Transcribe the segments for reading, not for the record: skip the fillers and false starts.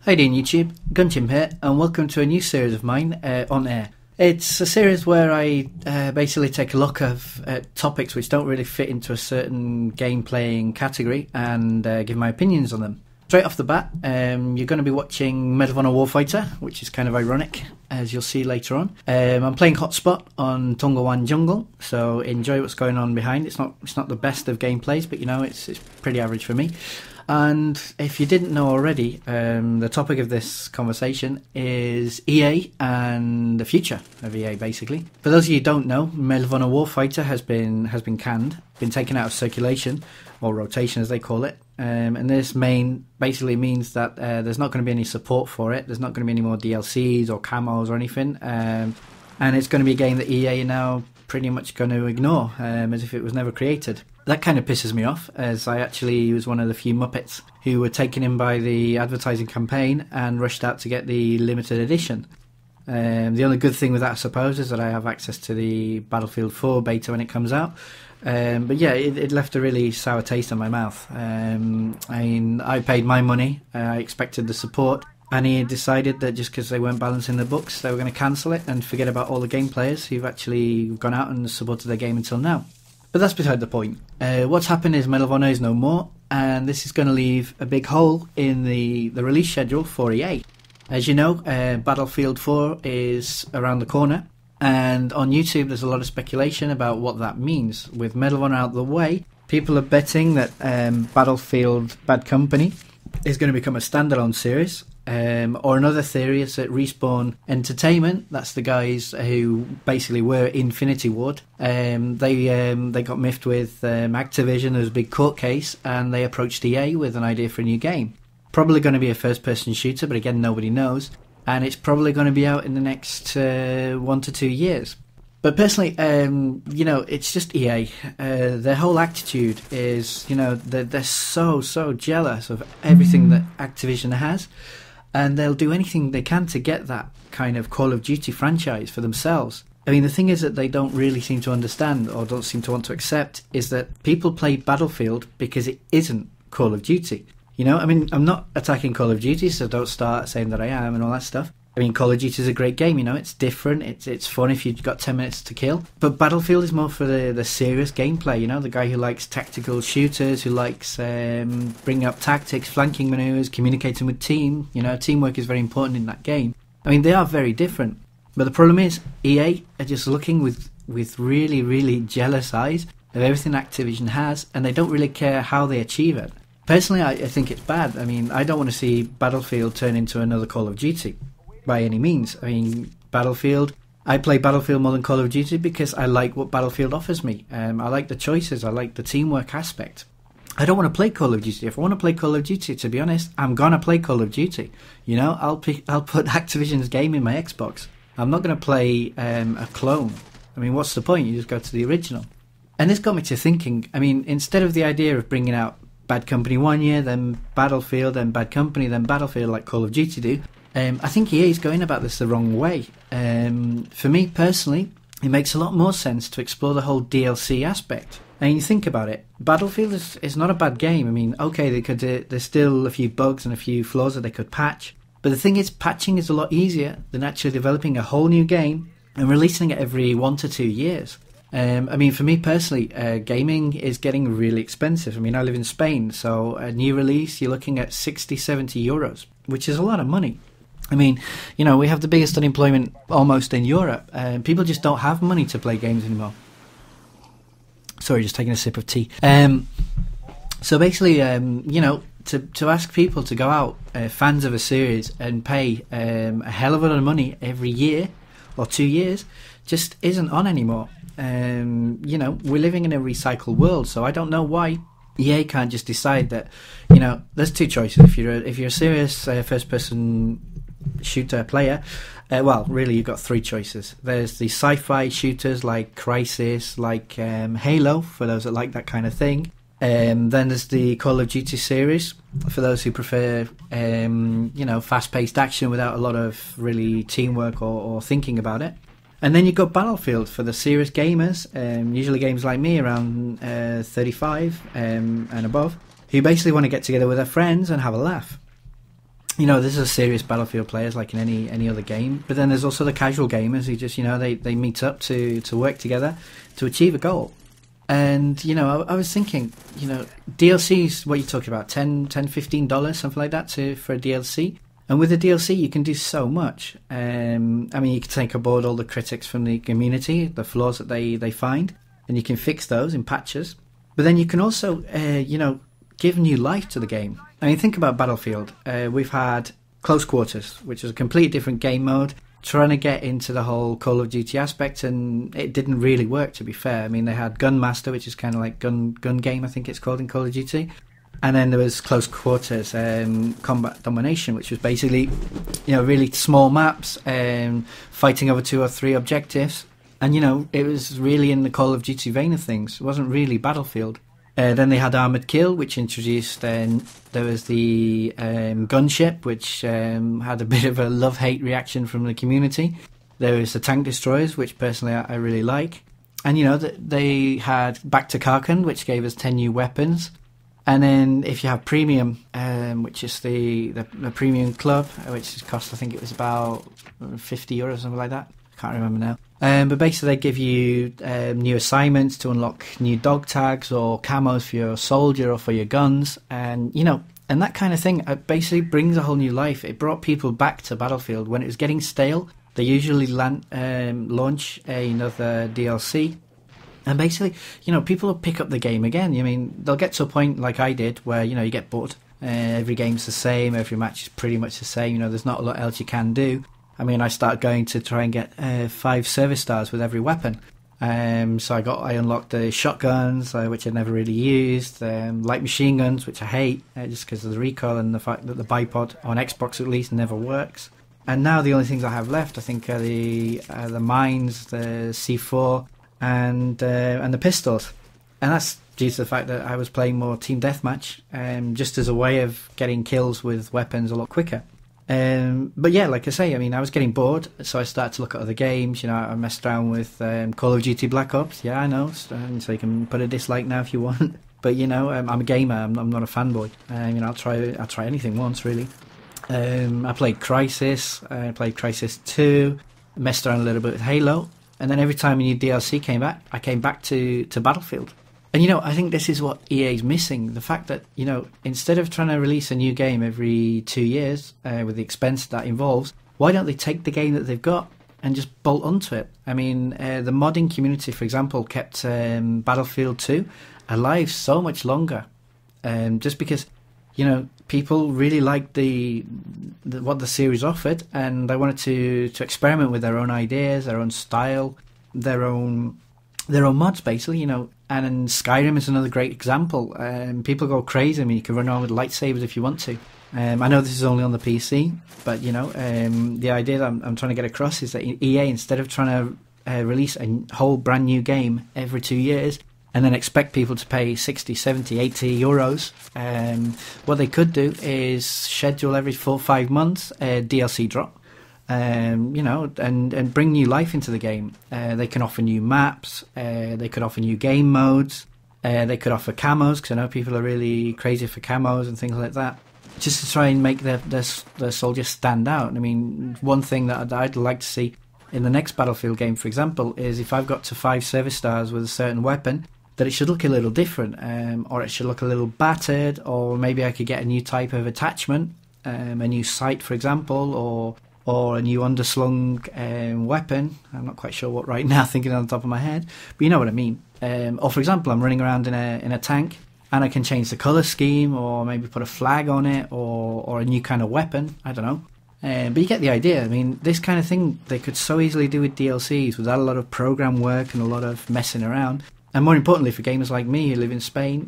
Hi there YouTube, Gunchimp here, and welcome to a new series of mine on air. It's a series where I basically take a look at topics which don't really fit into a certain game playing category and give my opinions on them. Straight off the bat, you're going to be watching Medal of Honor Warfighter, which is kind of ironic, as you'll see later on. I'm playing Hotspot on Tongawan Jungle, so enjoy what's going on behind. It's not the best of gameplays, but you know, it's pretty average for me. And if you didn't know already, the topic of this conversation is EA and the future of EA, basically. For those of you who don't know, Medal of Honor Warfighter has been canned, been taken out of circulation, or rotation as they call it. And this basically means that there's not going to be any support for it. There's not going to be any more DLCs or camos or anything. And it's going to be a game that EA are now pretty much going to ignore, as if it was never created. That kind of pisses me off, as I actually was one of the few Muppets who were taken in by the advertising campaign and rushed out to get the limited edition. The only good thing with that, I suppose, is that I have access to the Battlefield 4 beta when it comes out. But yeah, it left a really sour taste in my mouth. I paid my money, I expected the support, and he decided that just because they weren't balancing the books, they were going to cancel it and forget about all the game players who've actually gone out and supported their game until now. But that's beside the point. What's happened is Medal of Honor is no more, and this is going to leave a big hole in the release schedule for EA. As you know, Battlefield 4 is around the corner, and on YouTube there's a lot of speculation about what that means. With Medal of Honor out of the way, people are betting that Battlefield Bad Company is going to become a standalone series. Or another theory is that Respawn Entertainment, that's the guys who basically were Infinity Ward, they got miffed with Activision. There was a big court case and they approached EA with an idea for a new game. Probably going to be a first person shooter, but again nobody knows, and it's probably going to be out in the next 1 to 2 years. But personally, you know, it's just EA. Their whole attitude is, you know, they're so jealous of everything that Activision has. And they'll do anything they can to get that kind of Call of Duty franchise for themselves. I mean, the thing is that they don't really seem to understand, or don't seem to want to accept, is that people play Battlefield because it isn't Call of Duty. You know, I mean, I'm not attacking Call of Duty, so don't start saying that I am and all that stuff. I mean, Call of Duty is a great game, you know, it's different, it's fun if you've got 10 minutes to kill. But Battlefield is more for the serious gameplay, you know, the guy who likes tactical shooters, who likes bringing up tactics, flanking maneuvers, communicating with team. You know, teamwork is very important in that game. I mean, they are very different. But the problem is, EA are just looking with really, really jealous eyes of everything Activision has, and they don't really care how they achieve it. Personally, I think it's bad. I mean, I don't want to see Battlefield turn into another Call of Duty. By any means. I mean, Battlefield, I play Battlefield more than Call of Duty because I like what Battlefield offers me. I like the choices, I like the teamwork aspect. I don't want to play Call of Duty. If I want to play Call of Duty, to be honest, I'm gonna play Call of Duty. You know, I'll put Activision's game in my Xbox. I'm not going to play a clone. I mean, what's the point? You just go to the original. And this got me to thinking, I mean, instead of the idea of bringing out Bad Company 1 year, then Battlefield, then Bad Company, then Battlefield like Call of Duty do, I think EA is going about this the wrong way. For me personally, it makes a lot more sense to explore the whole DLC aspect. And you think about it, Battlefield is not a bad game. I mean, okay, there's still a few bugs and a few flaws that they could patch. But the thing is, patching is a lot easier than actually developing a whole new game and releasing it every 1 to 2 years. I mean, for me personally, gaming is getting really expensive. I mean, I live in Spain, so a new release, you're looking at 60, 70 euros, which is a lot of money. I mean, you know, we have the biggest unemployment almost in Europe. People just don't have money to play games anymore. Sorry, just taking a sip of tea. So basically, you know, to ask people to go out, fans of a series, and pay a hell of a lot of money every year or 2 years just isn't on anymore. You know, we're living in a recycled world, so I don't know why EA can't just decide that, you know, there's two choices. If you're a serious first-person shooter player, well, really you've got three choices. There's the sci-fi shooters like Crysis, like Halo, for those that like that kind of thing. Then there's the Call of Duty series, for those who prefer, you know, fast-paced action without a lot of really teamwork or thinking about it. And then you've got Battlefield for the serious gamers, usually gamers like me, around 35 and above, who basically want to get together with their friends and have a laugh. There's a serious Battlefield players like in any other game, but then there's also the casual gamers who just, they meet up to work together to achieve a goal. And, I was thinking, DLCs, what you're talking about, $10-15, something like that for a DLC. And with a DLC, you can do so much. You can take aboard all the critics from the community, the flaws that they find, and you can fix those in patches. But then you can also, give new life to the game. Think about Battlefield. We've had Close Quarters, which is a completely different game mode, trying to get into the whole Call of Duty aspect, and it didn't really work, to be fair. They had Gunmaster, which is kind of like gun game, I think it's called in Call of Duty. And then there was Close Quarters, Combat Domination, which was basically, really small maps, fighting over 2 or 3 objectives. And, it was really in the Call of Duty vein of things. It wasn't really Battlefield. Then they had Armoured Kill, which introduced, there was the gunship, which had a bit of a love-hate reaction from the community. There was the Tank Destroyers, which personally I really like. And, they had Back to Karkand, which gave us 10 new weapons. And then if you have Premium, which is the Premium Club, which cost, I think it was about €50 or something like that. I can't remember now. But basically they give you new assignments to unlock new dog tags or camos for your soldier or for your guns. And, and that kind of thing basically brings a whole new life. It brought people back to Battlefield. When it was getting stale, they usually launch another DLC. And basically, people will pick up the game again. They'll get to a point like I did where, you get bored. Every game's the same. Every match is pretty much the same. There's not a lot else you can do. I started going to try and get 5 service stars with every weapon. So I unlocked the shotguns, which I never really used, light machine guns, which I hate, just because of the recoil and the fact that the bipod, on Xbox at least, never works. And now the only things I have left, I think, are the mines, the C4, and the pistols. And that's due to the fact that I was playing more team deathmatch, just as a way of getting kills with weapons a lot quicker. But yeah, like I say, I was getting bored, so I started to look at other games. I messed around with Call of Duty Black Ops. Yeah, I know, so you can put a dislike now if you want. But I'm a gamer. I'm not a fanboy. I'll try anything once, really. I played Crysis. I played Crysis 2. Messed around a little bit with Halo. And then every time a new DLC came back, I came back to Battlefield. And, I think this is what EA's missing. The fact that, instead of trying to release a new game every 2 years, with the expense that involves, why don't they take the game that they've got and just bolt onto it? The modding community, for example, kept Battlefield 2 alive so much longer. Just because, people really liked what the series offered, and they wanted to experiment with their own ideas, their own style, their own mods, basically, And Skyrim is another great example. People go crazy. You can run around with lightsabers if you want to. I know this is only on the PC, but the idea that I'm trying to get across is that EA, instead of trying to release a whole brand new game every 2 years and then expect people to pay 60, 70, 80 euros, what they could do is schedule every 4 or 5 months a DLC drop. And bring new life into the game. They can offer new maps, they could offer new game modes, they could offer camos, because I know people are really crazy for camos and things like that, just to try and make their soldiers stand out. One thing that I'd like to see in the next Battlefield game, for example, is if I've got to 5 service stars with a certain weapon, that it should look a little different, or it should look a little battered, or maybe I could get a new type of attachment, a new sight, for example, or a new underslung weapon. I'm not quite sure what right now, thinking on the top of my head, but you know what I mean. Or for example, I'm running around in a tank, and I can change the colour scheme, or maybe put a flag on it, or a new kind of weapon. I don't know. But you get the idea. This kind of thing they could so easily do with DLCs without a lot of program work and a lot of messing around. And more importantly, for gamers like me who live in Spain,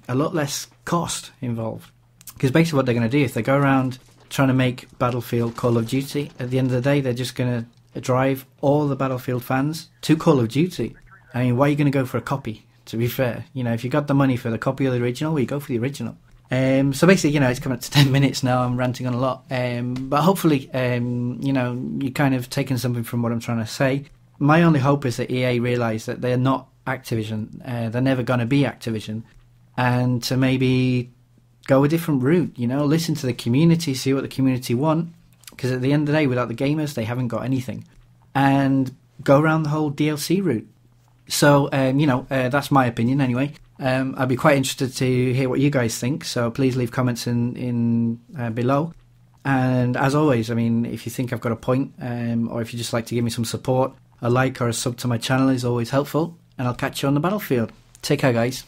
a lot less cost involved. Because basically what they're going to do, if they go around trying to make Battlefield Call of Duty, at the end of the day, they're just going to drive all the Battlefield fans to Call of Duty. Why are you going to go for a copy, to be fair? If you got the money for the copy of the original, well, you go for the original. So basically, it's coming up to 10 minutes now. I'm ranting on a lot. But hopefully, you kind of taken something from what I'm trying to say. My only hope is that EA realise that they're not Activision. They're never going to be Activision. And to maybe go a different route, listen to the community, see what the community want, because at the end of the day, without the gamers, they haven't got anything. And go around the whole DLC route. So, that's my opinion anyway. I'd be quite interested to hear what you guys think, so please leave comments in below. And as always, I mean, if you think I've got a point, or if you just like to give me some support, a like or a sub to my channel is always helpful, and I'll catch you on the battlefield. Take care, guys.